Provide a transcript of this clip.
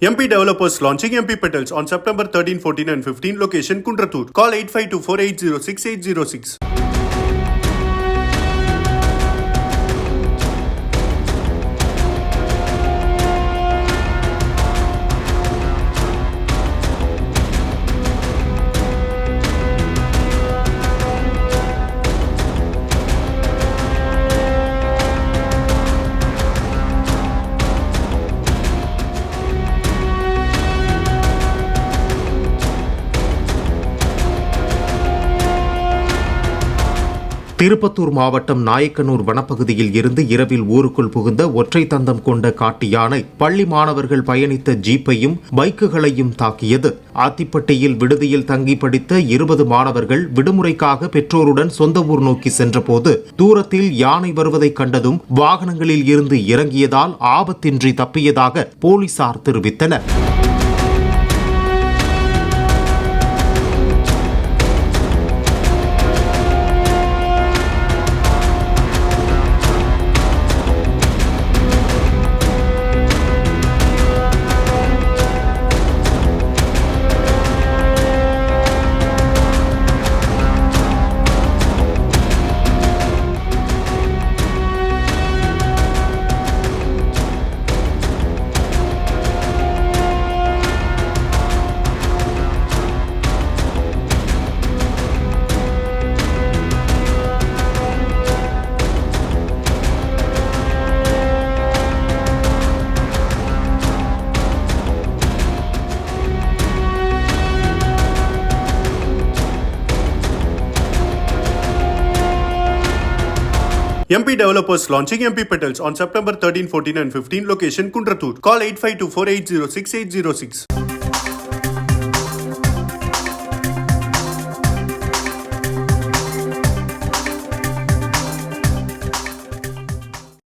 MP developers launching MP Petals on September 13, 14 and 15. Location Kundratur. Call 8524806806. Tirupattur மாவட்டம் நாயக்கனூர் வனப்பகுதியில் இருந்து இரவில் ஊருக்குள் புகுந்த ஒற்றை தந்தம் கொண்ட காட்டு யானை பள்ளி மாணவர்கள் பயணித்த ஜீப்பையும் பைக்குகளையும் தாக்கியது. ஆத்திப்பட்டியில் விடுதியில் தங்கி படித்த 20 மாணவர்கள் விடுமுறைக்காக பெற்றோருடன் சொந்த ஊர் நோக்கி சென்றபோது தூரத்தில் யானை வருவதை கண்டதும் வாகனங்களில் இருந்து இறங்கியதால் ஆபத்தின்றி தப்பியதாக போலீசார் தெரிவித்தனர். MP developers launching MP Petals on September 13, 14 and 15. Location Kundratur. Call 8524806806.